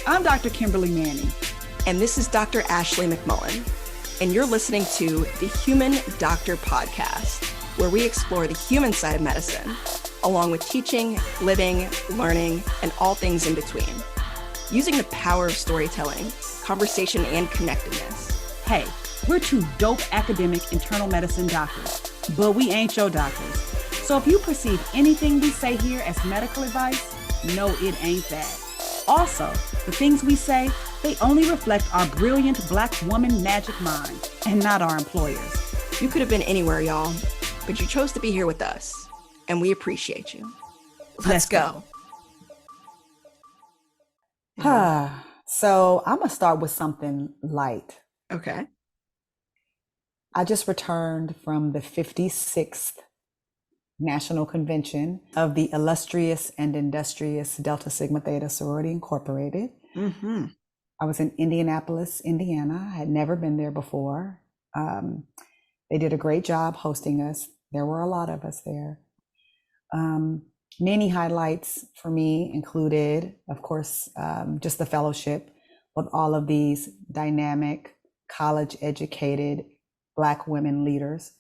I'm Dr. Kimberly Manning. And this is Dr. Ashley McMullen. And you're listening to the Human Doctor Podcast, where we explore the human side of medicine, along with teaching, living, learning, and all things in between. Using the power of storytelling, conversation, and connectedness. Hey, we're two dope academic internal medicine doctors, but we ain't your doctors. So if you perceive anything we say here as medical advice, no, it ain't that. Also, the things we say, they only reflect our brilliant Black woman magic mind and not our employers. You could have been anywhere, y'all, but you chose to be here with us, and we appreciate you. Let's go. So I'm going to start with something light. Okay. I just returned from the 56th National Convention of the illustrious and industrious Delta Sigma Theta Sorority Incorporated. Mm-hmm. I was in Indianapolis, Indiana. I had never been there before. They did a great job hosting us. There were a lot of us there. Many highlights for me included, of course, just the fellowship with all of these dynamic, college-educated Black women leaders.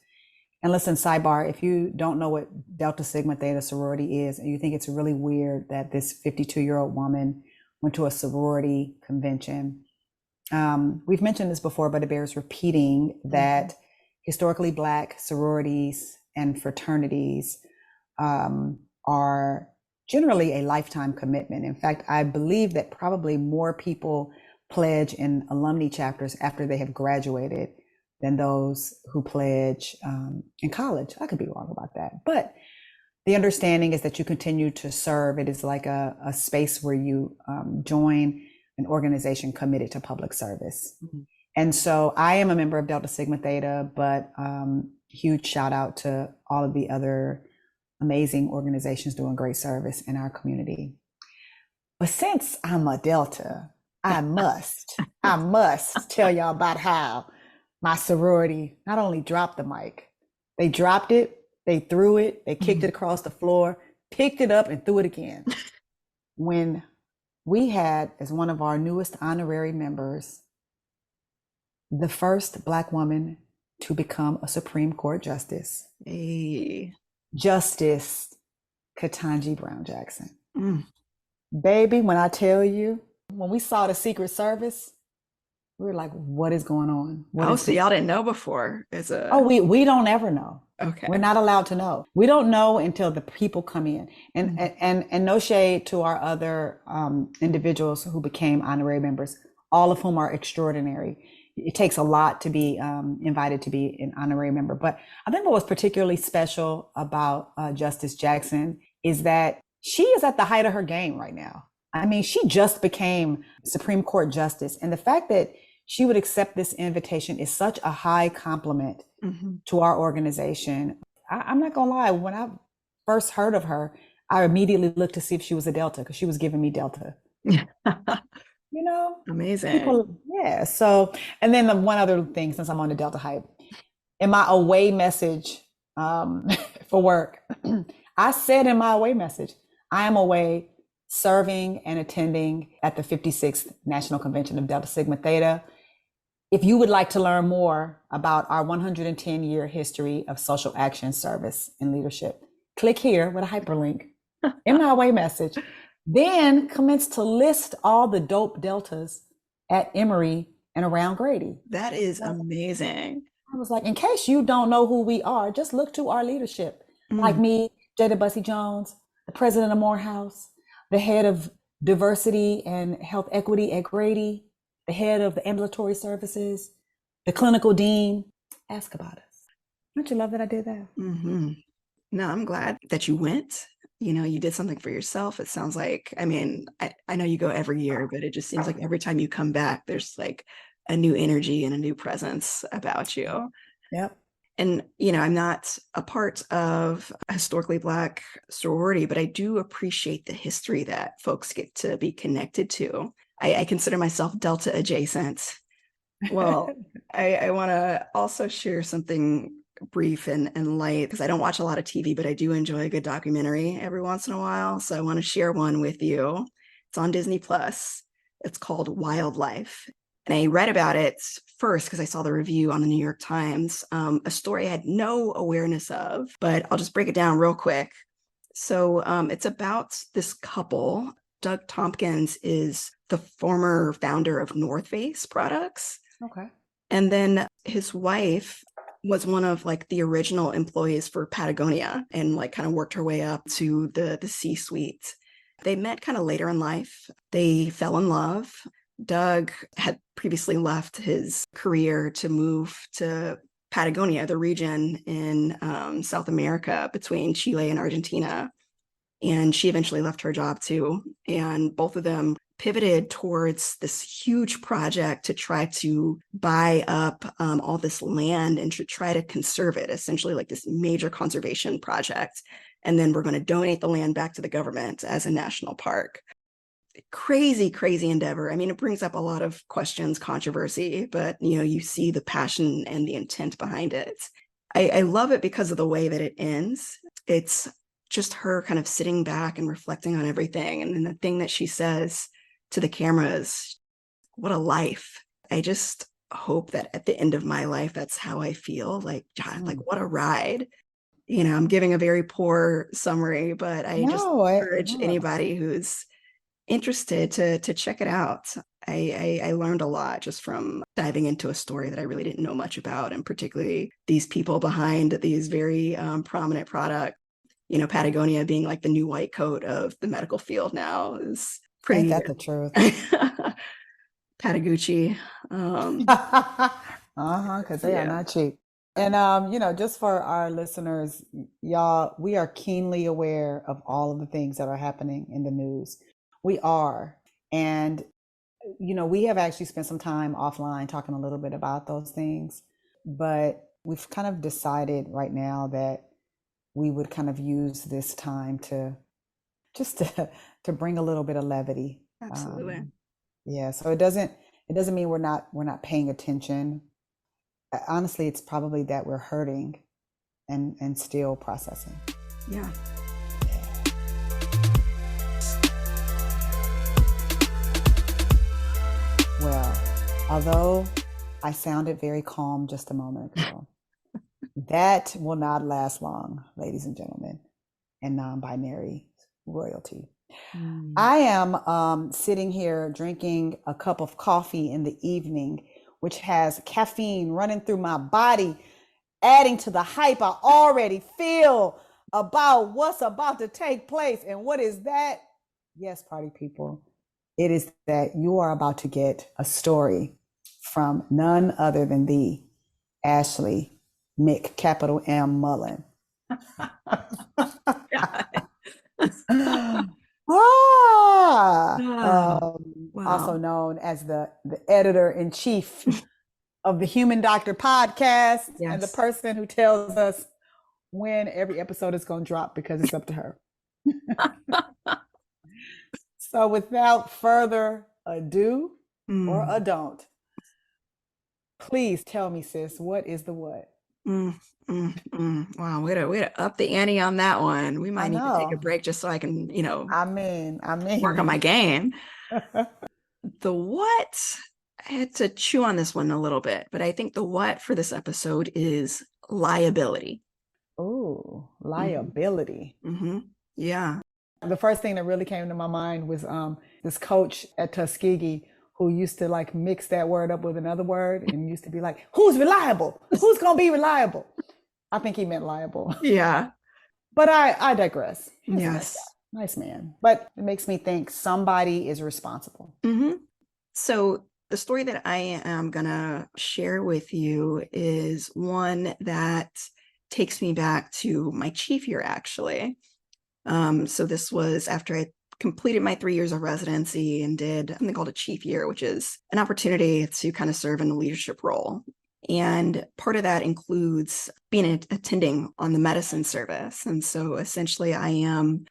And listen, sidebar, if you don't know what Delta Sigma Theta sorority is, and you think it's really weird that this 52-year-old woman went to a sorority convention, we've mentioned this before, but it bears repeating that historically Black sororities and fraternities are generally a lifetime commitment. In fact, I believe that probably more people pledge in alumni chapters after they have graduated than those who pledge in college. I could be wrong about that. But the understanding is that you continue to serve. It is like a space where you join an organization committed to public service. Mm-hmm. And so I am a member of Delta Sigma Theta, but huge shout out to all of the other amazing organizations doing great service in our community. But since I'm a Delta, I must tell y'all about how my sorority not only dropped the mic, they dropped it, they threw it, they kicked it across the floor, picked it up and threw it again. When we had, as one of our newest honorary members, the first Black woman to become a Supreme Court justice. Hey. Justice Ketanji Brown Jackson. Baby, when I tell you, when we saw the Secret Service, we were like, what is going on? So y'all didn't know before. We don't ever know. Okay. We're not allowed to know. We don't know until the people come in. And no shade to our other individuals who became honorary members, all of whom are extraordinary. It takes a lot to be invited to be an honorary member. But I think what was particularly special about Justice Jackson is that she is at the height of her game right now. I mean, she just became Supreme Court Justice. And the fact that she would accept this invitation is such a high compliment to our organization. I'm not gonna lie, when I first heard of her, I immediately looked to see if she was a Delta because she was giving me Delta. You know? Amazing. So, and then the one other thing, since I'm on the Delta hype, in my away message for work, I said in my away message, I am away serving and attending at the 56th National Convention of Delta Sigma Theta. If you would like to learn more about our 110-year history of social action, service, and leadership, click here with a hyperlink in my away message. Then commence to list all the dope Deltas at Emory and around Grady. That is amazing. I was like, in case you don't know who we are, just look to our leadership. Like me, Jada Bussey Jones, the president of Morehouse, the head of diversity and health equity at Grady, the head of the ambulatory services, the clinical dean. Ask about us. Don't you love that I did that? Mm-hmm. No, I'm glad that you went. You know, you did something for yourself. It sounds like, I mean, I know you go every year, but it just seems like every time you come back, there's like a new energy and a new presence about you. Yep. And, you know, I'm not a part of a historically Black sorority, but I do appreciate the history that folks get to be connected to. I consider myself Delta adjacent. Well, I want to also share something brief and light, because I don't watch a lot of TV, but I do enjoy a good documentary every once in a while. So I want to share one with you. It's on Disney Plus. It's called Wildlife. And I read about it first because I saw the review on the New York Times, a story I had no awareness of, but I'll just break it down real quick. So it's about this couple. Doug Tompkins is the former founder of North Face products. Okay. And then his wife was one of like the original employees for Patagonia and like kind of worked her way up to the C-suite. They met kind of later in life. They fell in love. Doug had previously left his career to move to Patagonia, the region in South America between Chile and Argentina. And she eventually left her job too. And both of them pivoted towards this huge project to try to buy up all this land and to try to conserve it, essentially like this major conservation project. And then we're going to donate the land back to the government as a national park. Crazy, crazy endeavor. I mean, it brings up a lot of questions, controversy, but you see the passion and the intent behind it. I love it because of the way that it ends. It's just her kind of sitting back and reflecting on everything. And then the thing that she says to the camera is, what a life. I just hope that at the end of my life, that's how I feel. Like, God, like what a ride. I'm giving a very poor summary, but I just encourage anybody who's interested to check it out. I learned a lot just from diving into a story that I really didn't know much about, and particularly these people behind these very prominent products. Patagonia being like the new white coat of the medical field now is pretty. Ain't that the truth? Patagucci. Because they are not cheap. And just for our listeners, y'all, we are keenly aware of all of the things that are happening in the news. We are. And we have actually spent some time offline talking a little bit about those things, but we've kind of decided right now that we would kind of use this time to bring a little bit of levity. Absolutely. Yeah. So it doesn't mean we're not paying attention. Honestly, it's probably that we're hurting and still processing. Yeah. Well, although I sounded very calm just a moment ago, that will not last long, ladies and gentlemen, and non-binary royalty. I am sitting here drinking a cup of coffee in the evening, which has caffeine running through my body, adding to the hype I already feel about what's about to take place. And what is that? Yes, party people. It is that you are about to get a story from none other than the Ashley McM Mullen. Also known as the editor-in-chief of the Human Doctor podcast, yes, and the person who tells us when every episode is going to drop because it's up to her. So without further ado or a don't, please tell me, sis, what is the what? Wow, way to up the ante on that one. We might need to take a break just so I can, work on my game. The what, I had to chew on this one a little bit, but I think the what for this episode is liability. Oh, liability. Yeah. The first thing that really came to my mind was this coach at Tuskegee who used to like mix that word up with another word and used to be like, who's reliable? Who's going to be reliable? I think he meant liable. Yeah. But I digress. Yes. Nice man. But it makes me think somebody is responsible. So the story that I am going to share with you is one that takes me back to my chief year, actually. So this was after I completed my 3 years of residency and did something called a chief year, which is an opportunity to kind of serve in a leadership role. And part of that includes being attending on the medicine service. And so essentially I am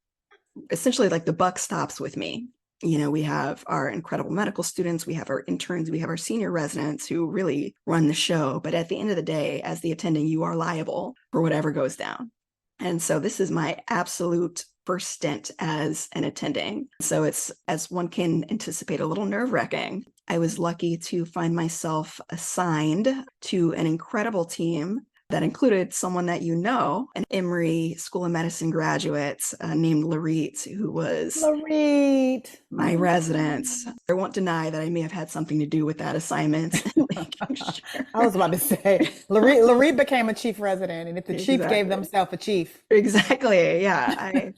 like the buck stops with me. We have our incredible medical students, we have our interns, we have our senior residents who really run the show. But at the end of the day, as the attending, you are liable for whatever goes down. And so this is my absolute first stint as an attending. So it's, as one can anticipate, a little nerve-wracking. I was lucky to find myself assigned to an incredible team that included someone that you know, an Emory School of Medicine graduate named Larit, who was Larit. my resident. I won't deny that I may have had something to do with that assignment. Sure. I was about to say, Larit became a chief resident, and if the chief gave themselves a chief. Exactly. Yeah.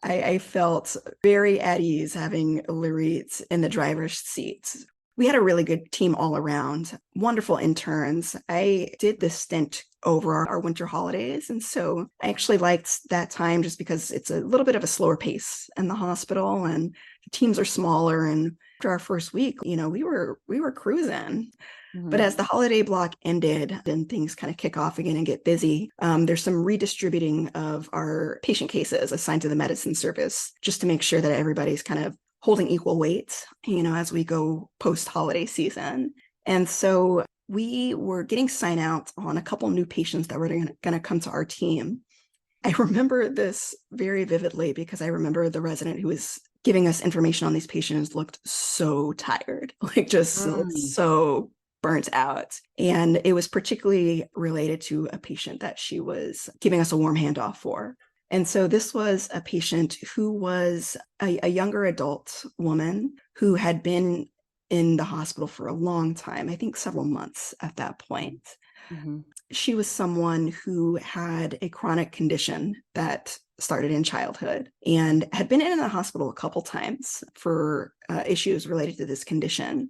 I felt very at ease having Larit in the driver's seat. We had a really good team all around, wonderful interns. I did this stint over our winter holidays. And so I actually liked that time just because it's a little bit of a slower pace in the hospital and the teams are smaller. And after our first week, we were cruising. Mm-hmm. But as the holiday block ended and things kind of kick off again and get busy, there's some redistributing of our patient cases assigned to the medicine service just to make sure that everybody's kind of holding equal weight, as we go post-holiday season. And so we were getting sign out on a couple new patients that were going to come to our team. I remember this very vividly because I remember the resident who was giving us information on these patients looked so tired, just so burnt out. And it was particularly related to a patient that she was giving us a warm handoff for. And so this was a patient who was a younger adult woman who had been in the hospital for a long time, I think several months at that point. Mm-hmm. She was someone who had a chronic condition that started in childhood and had been in the hospital a couple times for issues related to this condition.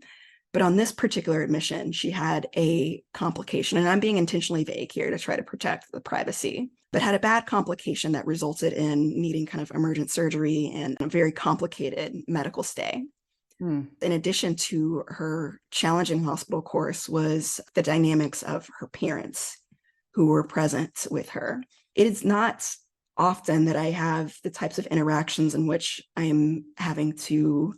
But on this particular admission, she had a complication, and I'm being intentionally vague here to try to protect the privacy, but had a bad complication that resulted in needing kind of emergent surgery and a very complicated medical stay. In addition to her challenging hospital course was the dynamics of her parents who were present with her. It is not often that I have the types of interactions in which I am having to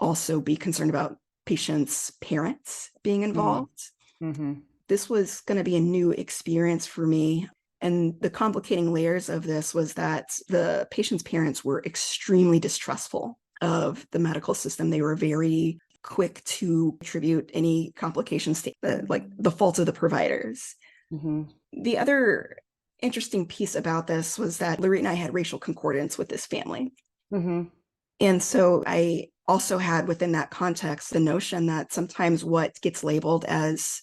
also be concerned about patients' parents being involved. Mm-hmm. This was going to be a new experience for me. And the complicating layers of this was that the patient's parents were extremely distrustful of the medical system. They were very quick to attribute any complications to the fault of the providers. Mm-hmm. The other interesting piece about this was that Larit and I had racial concordance with this family. Mm-hmm. And so I also had within that context the notion that sometimes what gets labeled as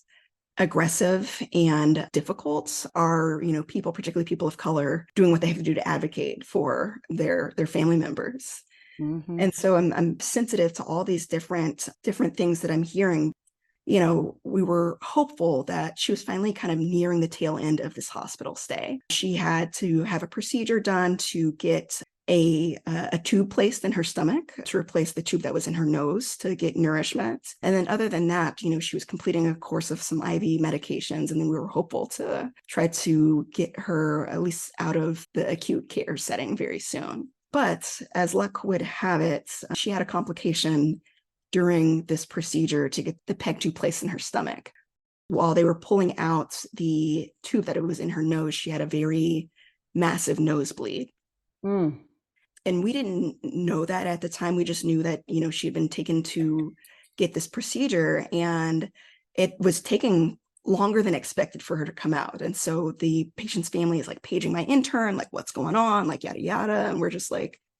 aggressive and difficult are, people, particularly people of color, doing what they have to do to advocate for their family members. Mm-hmm. And so I'm sensitive to all these different things that I'm hearing. We were hopeful that she was finally kind of nearing the tail end of this hospital stay. She had to have a procedure done to get a tube placed in her stomach to replace the tube that was in her nose to get nourishment. And then other than that, she was completing a course of some IV medications. And then we were hopeful to try to get her at least out of the acute care setting very soon. But as luck would have it, she had a complication during this procedure to get the PEG tube placed in her stomach. While they were pulling out the tube that it was in her nose, she had a very massive nosebleed. And we didn't know that at the time. We just knew that, she had been taken to get this procedure and it was taking longer than expected for her to come out. And so the patient's family is paging my intern, what's going on, yada, yada. And we're just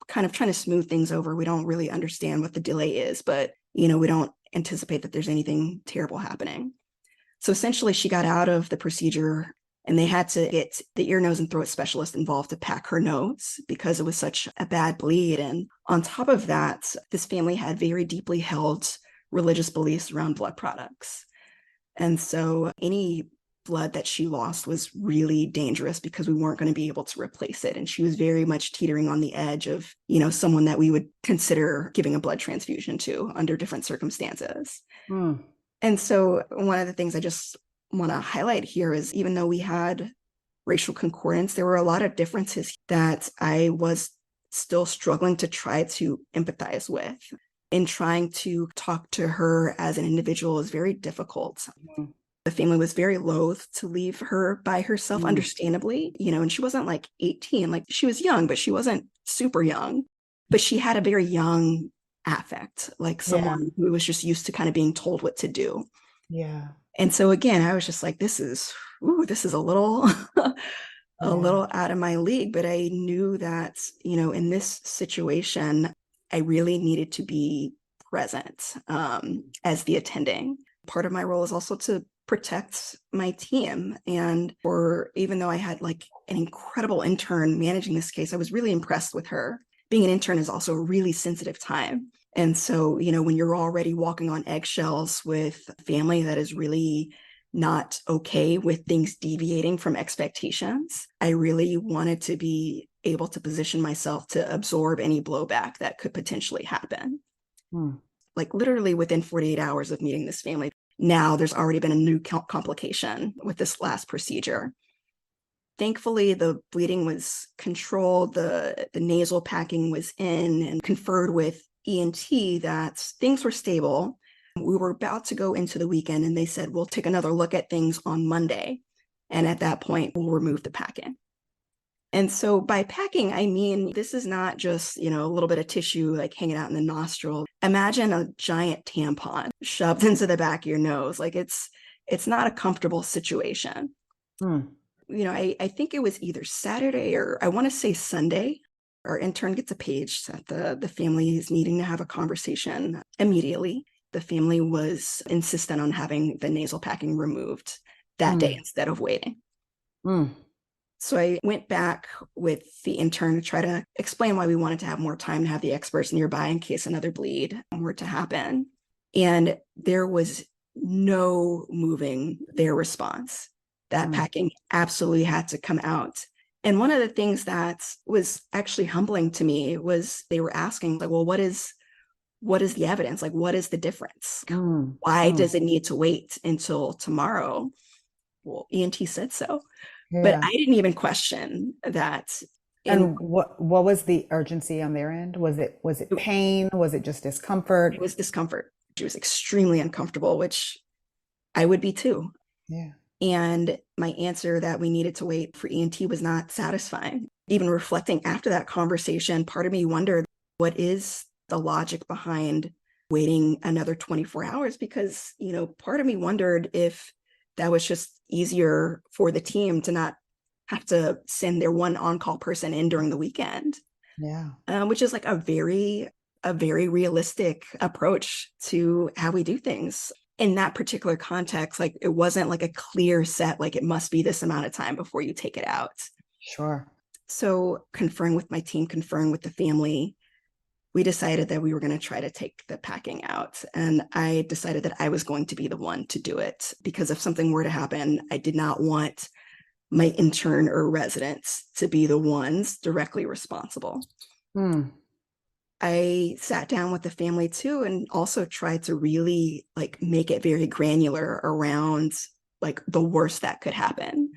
kind of trying to smooth things over. We don't really understand what the delay is, but, we don't anticipate that there's anything terrible happening. So essentially she got out of the procedure and they had to get the ear, nose, and throat specialist involved to pack her nose because it was such a bad bleed. And on top of that, this family had very deeply held religious beliefs around blood products. And so any blood that she lost was really dangerous because we weren't going to be able to replace it. And she was very much teetering on the edge of, someone that we would consider giving a blood transfusion to under different circumstances. And so one of the things I just want to highlight here is even though we had racial concordance, there were a lot of differences that I was still struggling to try to empathize with. And trying to talk to her as an individual is very difficult. The family was very loath to leave her by herself, understandably, and she wasn't 18, she was young, but she wasn't super young, but she had a very young affect, like Yeah. someone who was just used to kind of being told what to do. Yeah. And so again, I was just like, this is a little a Yeah. little out of my league, but I knew that, in this situation, I really needed to be present as the attending. Part of my role is also to protect my team. And for even though I had like an incredible intern managing this case, I was really impressed with her. Being an intern is also a really sensitive time. And so, when you're already walking on eggshells with a family that is really not okay with things deviating from expectations, I really wanted to be able to position myself to absorb any blowback that could potentially happen. Like literally within 48 hours of meeting this family, now there's already been a new complication with this last procedure. Thankfully, the bleeding was controlled, the nasal packing was in, and conferred with ENT that things were stable. We were about to go into the weekend, and they said, we'll take another look at things on Monday. And at that point, we'll remove the packing. And so by packing, I mean, this is not just, a little bit of tissue like hanging out in the nostril. Imagine a giant tampon shoved into the back of your nose. Like it's not a comfortable situation. I think it was either Saturday or I want to say Sunday. Our intern gets a page that the family is needing to have a conversation immediately. The family was insistent on having the nasal packing removed that day instead of waiting. So I went back with the intern to try to explain why we wanted to have more time to have the experts nearby in case another bleed were to happen. And there was no moving their response. That packing absolutely had to come out. And one of the things that was actually humbling to me was they were asking, like, well, what is the evidence? Like, what is the difference? Why does it need to wait until tomorrow? Well, ENT said so. Yeah. But I didn't even question that. And what was the urgency on their end? Was it pain? Was it just discomfort? It was discomfort. She was extremely uncomfortable, which I would be too. Yeah. And my answer that we needed to wait for ENT was not satisfying. Even reflecting after that conversation, part of me wondered, what is the logic behind waiting another 24 hours? Because, part of me wondered if that was just easier for the team to not have to send their one on-call person in during the weekend. Yeah. Which is like a very realistic approach to how we do things. In that particular context, like it wasn't like a clear set, like it must be this amount of time before you take it out. Sure. So conferring with my team, conferring with the family, we decided that we were going to try to take the packing out. And I decided that I was going to be the one to do it because if something were to happen, I did not want my intern or residents to be the ones directly responsible. I sat down with the family too, and also tried to really like make it very granular around like the worst that could happen,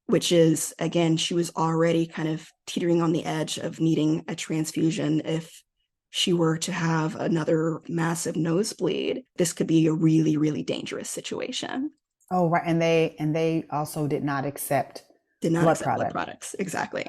which is, again, she was already kind of teetering on the edge of needing a transfusion. If she were to have another massive nosebleed, this could be a really, really dangerous situation. Oh, right. And they also did not accept blood products. Exactly.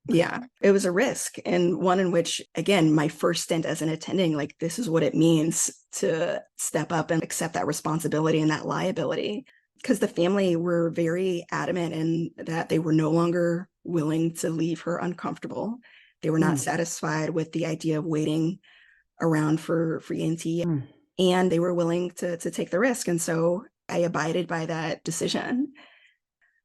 Yeah, it was a risk, and one in which, again, my first stint as an attending, like this is what it means to step up and accept that responsibility and that liability. Because the family were very adamant in that they were no longer willing to leave her uncomfortable. They were not satisfied with the idea of waiting around for ENT, and they were willing to take the risk. And so I abided by that decision.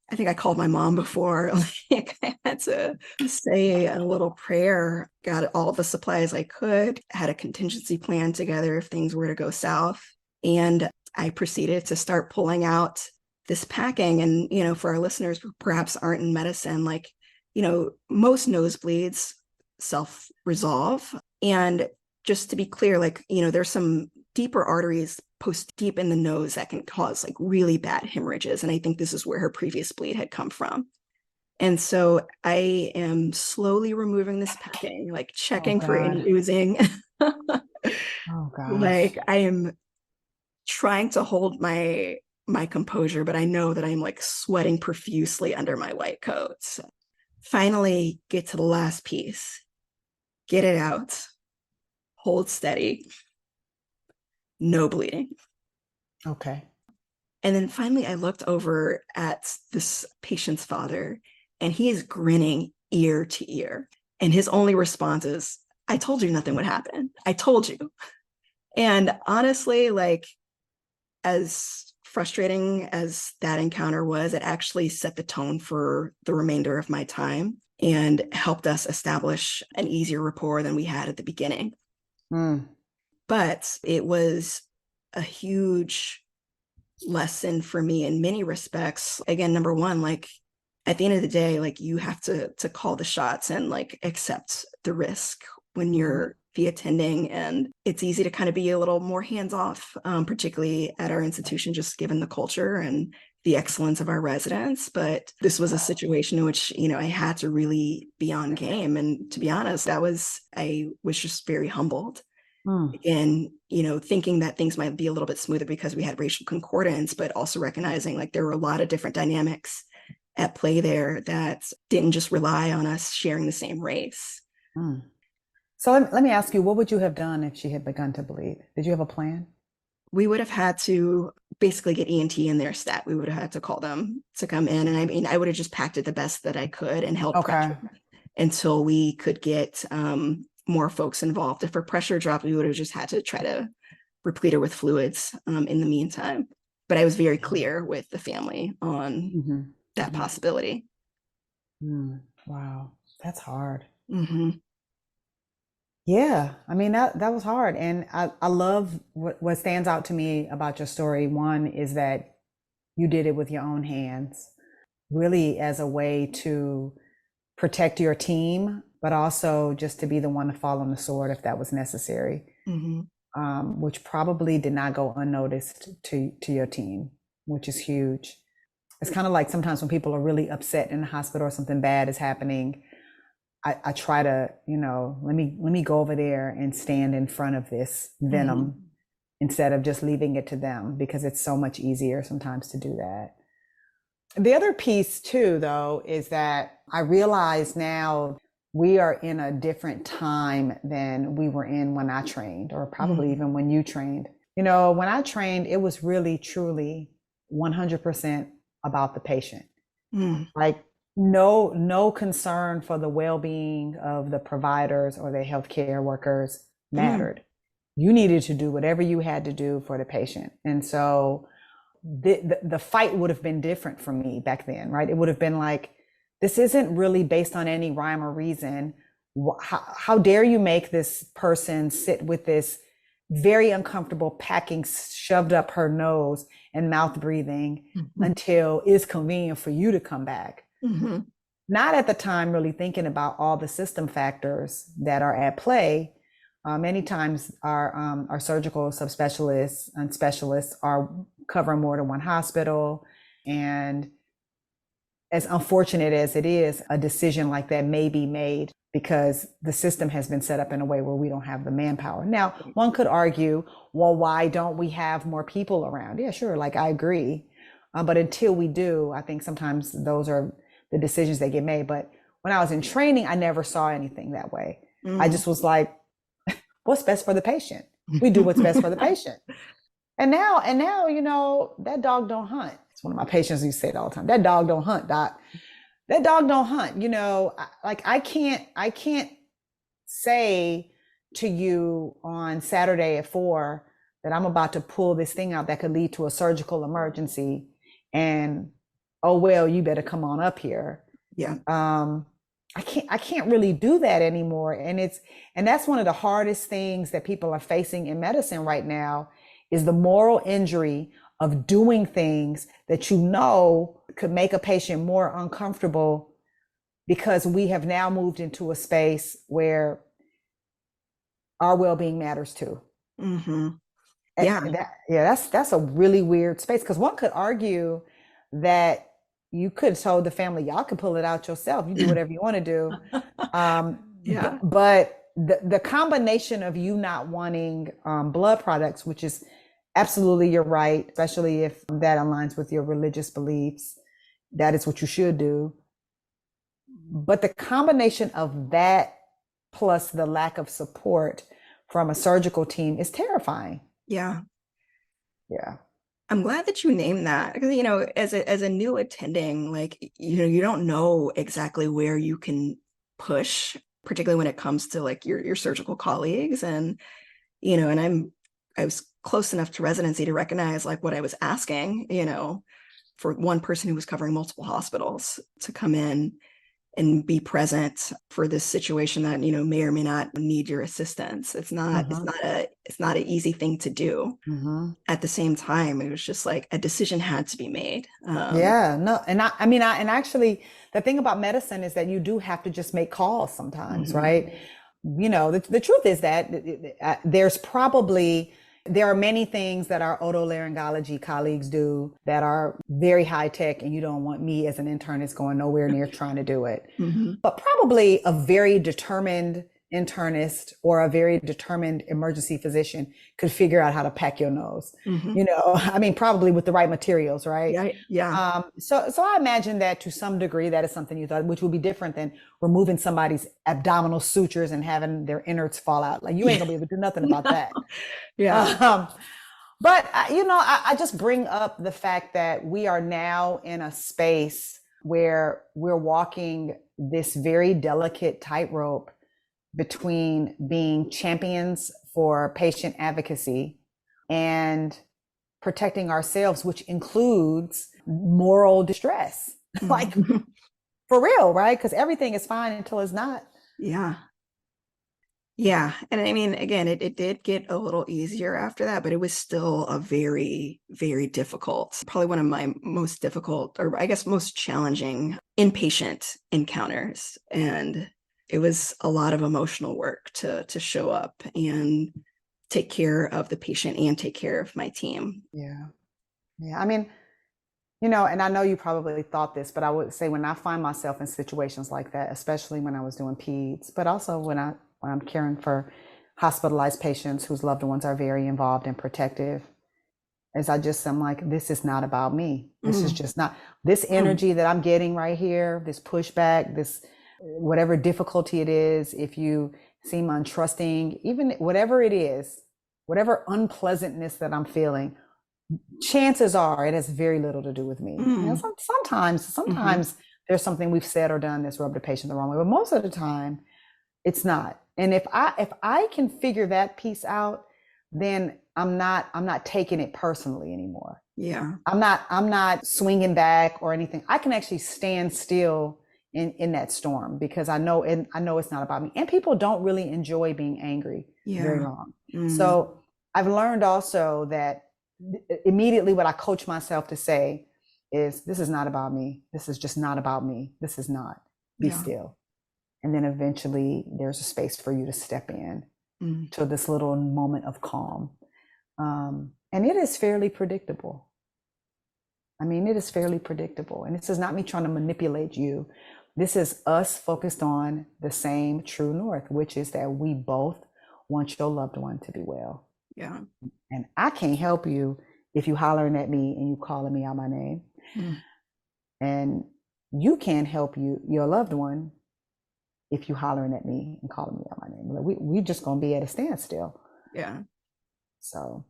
I think I called my mom before. Like I had to say a little prayer, got all the supplies I could, had a contingency plan together if things were to go south. And I proceeded to start pulling out this packing. And, for our listeners who perhaps aren't in medicine, like, most nosebleeds self-resolve. And just to be clear, like, there's some deeper arteries post deep in the nose that can cause like really bad hemorrhages. And I think this is where her previous bleed had come from. And so I am slowly removing this packing, like checking for any oozing. Oh gosh. Like I am trying to hold my composure, but I know that I'm like sweating profusely under my white coat. So finally get to the last piece. get it out, hold steady, no bleeding. Okay. And then finally, I looked over at this patient's father, and he is grinning ear to ear. And his only response is, I told you nothing would happen. I told you. And honestly, like, as frustrating as that encounter was, it actually set the tone for the remainder of my time and helped us establish an easier rapport than we had at the beginning. Mm. But it was a huge lesson for me in many respects. Again, number one, like, at the end of the day, like, you have to call the shots and like accept the risk when you're the attending. And it's easy to kind of be a little more hands-off, particularly at our institution, just given the culture and the excellence of our residents. But this was a situation in which, you know, I had to really be on game. And to be honest, I was just very humbled. Again, you know, thinking that things might be a little bit smoother because we had racial concordance, but also recognizing like there were a lot of different dynamics at play there that didn't just rely on us sharing the same race. Mm. So let me ask you, what would you have done if she had begun to bleed? Did you have a plan? We would have had to basically get ENT in their stat. We would have had to call them to come in. And I mean, I would have just packed it the best that I could and held pressure until we could get more folks involved. If her pressure dropped, we would have just had to try to replete her with fluids in the meantime. But I was very clear with the family on that possibility. Wow, that's hard. Mm-hmm. Yeah, I mean, that was hard. And I love what stands out to me about your story. One is that you did it with your own hands, really as a way to protect your team, but also just to be the one to fall on the sword if that was necessary, which probably did not go unnoticed to your team, which is huge. It's kind of like sometimes when people are really upset in the hospital or something bad is happening, I try to, you know, let me go over there and stand in front of this venom instead of just leaving it to them, because it's so much easier sometimes to do that. The other piece too, though, is that I realize now we are in a different time than we were in when I trained, or probably even when you trained. You know, when I trained, it was really, truly 100% about the patient. Like, no concern for the well-being of the providers or the healthcare workers mattered. You needed to do whatever you had to do for the patient. And so the fight would have been different for me back then, right? It would have been like, this isn't really based on any rhyme or reason. How dare you make this person sit with this very uncomfortable packing shoved up her nose and mouth breathing until it's convenient for you to come back. Not at the time really thinking about all the system factors that are at play. Many times our surgical subspecialists and specialists are covering more than one hospital. And as unfortunate as it is, a decision like that may be made because the system has been set up in a way where we don't have the manpower. Now, one could argue, well, why don't we have more people around? Yeah, sure, like I agree. But until we do, I think sometimes those are the decisions that get made. But when I was in training, I never saw anything that way. I just was like, what's best for the patient? We do what's best for the patient. And now, you know, that dog don't hunt. It's one of my patients who say it all the time. That dog don't hunt, doc. That dog don't hunt. You know, I can't say to you on Saturday at 4 that I'm about to pull this thing out that could lead to a surgical emergency. And, oh, well, you better come on up here. Yeah. I can't really do that anymore. And that's one of the hardest things that people are facing in medicine right now is the moral injury of doing things that you know could make a patient more uncomfortable, because we have now moved into a space where our well-being matters too. That's a really weird space, because one could argue that you could have told the family, y'all can pull it out yourself. You do whatever you want to do. But the combination of you not wanting blood products, which is absolutely, you're right, especially if that aligns with your religious beliefs, that is what you should do. But the combination of that plus the lack of support from a surgical team is terrifying. Yeah. Yeah. I'm glad that you named that because, as a new attending, like, you don't know exactly where you can push, particularly when it comes to like your surgical colleagues. And, and I was close enough to residency to recognize like what I was asking, for one person who was covering multiple hospitals to come in and be present for this situation that, may or may not need your assistance. It's not, it's not an easy thing to do. At the same time, it was just like a decision had to be made. Yeah, no, and and actually, the thing about medicine is that you do have to just make calls sometimes, right? The truth is that there are many things that our otolaryngology colleagues do that are very high tech, and you don't want me as an internist going nowhere near trying to do it. But probably a very determined internist or a very determined emergency physician could figure out how to pack your nose. Probably with the right materials, right? Yeah. So I imagine that to some degree that is something you thought, which would be different than removing somebody's abdominal sutures and having their innards fall out. Like you ain't gonna be able to do nothing about that. Yeah. But I just bring up the fact that we are now in a space where we're walking this very delicate tightrope between being champions for patient advocacy and protecting ourselves, which includes moral distress. Like for real, right? Because everything is fine until it's not. Yeah. Yeah. And I mean, again, it did get a little easier after that, but it was still a very, very difficult, probably one of my most difficult, or I guess most challenging inpatient encounters. And it was a lot of emotional work to show up and take care of the patient and take care of my team. Yeah. I mean, and I know you probably thought this, but I would say when I find myself in situations like that, especially when I was doing peds, but also when I'm caring for hospitalized patients whose loved ones are very involved and protective, I'm like, this is not about me. This is just not this energy that I'm getting right here, this pushback, this whatever difficulty it is, if you seem untrusting, even whatever it is, whatever unpleasantness that I'm feeling, chances are it has very little to do with me. Sometimes there's something we've said or done that's rubbed the patient the wrong way, but most of the time it's not. And if I can figure that piece out, then I'm not taking it personally anymore. Yeah. I'm not swinging back or anything. I can actually stand still in that storm because I know it's not about me. And people don't really enjoy being angry very long. So I've learned also that immediately what I coach myself to say is, this is not about me. This is just not about me. This is not. Be still. And then eventually there's a space for you to step in to this little moment of calm. And it is fairly predictable. It is fairly predictable. And this is not me trying to manipulate you. This is us focused on the same true north, which is that we both want your loved one to be well. Yeah. And I can't help you if you hollering at me and you calling me out my name. And you can't help your loved one if you hollering at me and calling me out my name. We just gonna be at a standstill. Yeah. So.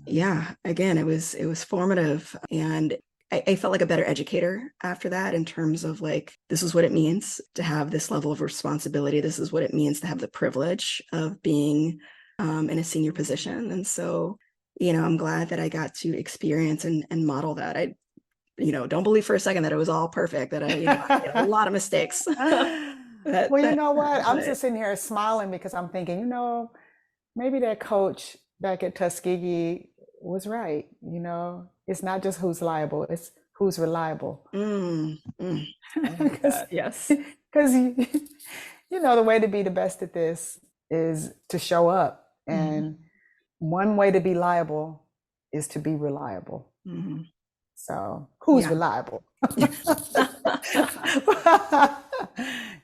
Yeah. Again, it was formative, and I felt like a better educator after that in terms of like, this is what it means to have this level of responsibility. This is what it means to have the privilege of being in a senior position. And so, I'm glad that I got to experience and model that. I, don't believe for a second that it was all perfect, that I had a lot of mistakes. Well, you know what? I'm just sitting here smiling because I'm thinking, maybe that coach back at Tuskegee was right. It's not just who's liable, it's who's reliable. Yes. Because, the way to be the best at this is to show up. And one way to be liable is to be reliable. So who's reliable?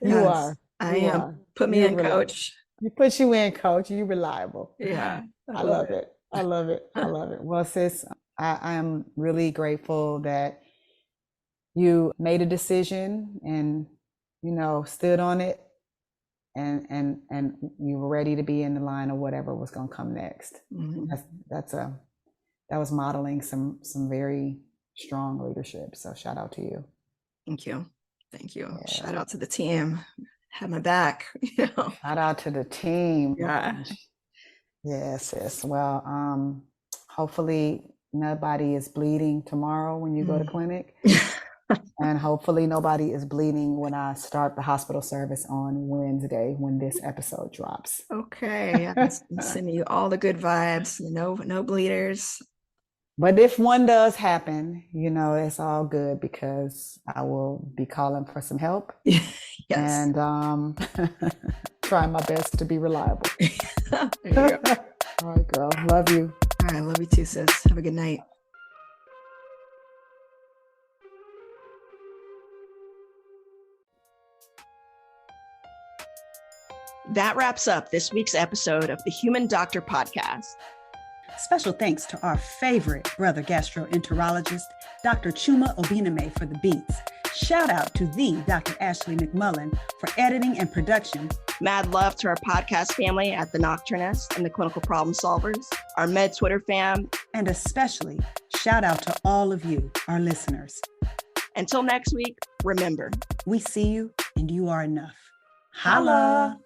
You are. I am. Put me in, coach. You put you in, coach. You reliable. Yeah. I love it. I love it. I love it. Well, sis, I am really grateful that you made a decision and, stood on it and you were ready to be in the line of whatever was going to come next. Mhm. That was modeling some very strong leadership. So shout out to you. Thank you. Thank you. Yeah. Shout out to the team. Have my back. Shout out to the team. Yeah. Yes, yes. Well, hopefully nobody is bleeding tomorrow when you go to clinic. And hopefully nobody is bleeding when I start the hospital service on Wednesday when this episode drops. Okay. I'm sending you all the good vibes. No bleeders. But if one does happen, it's all good because I will be calling for some help. Yes. And trying my best to be reliable. There you go. All right, girl. Love you. All right. Love you too, sis. Have a good night. That wraps up this week's episode of the Human Doctor Podcast. Special thanks to our favorite brother gastroenterologist, Dr. Chuma Obiname, for the beats. Shout out to the Dr. Ashley McMullen for editing and production. Mad love to our podcast family at the Nocturnist and the Clinical Problem Solvers, our Med Twitter fam. And especially shout out to all of you, our listeners. Until next week, remember, we see you and you are enough. Holla!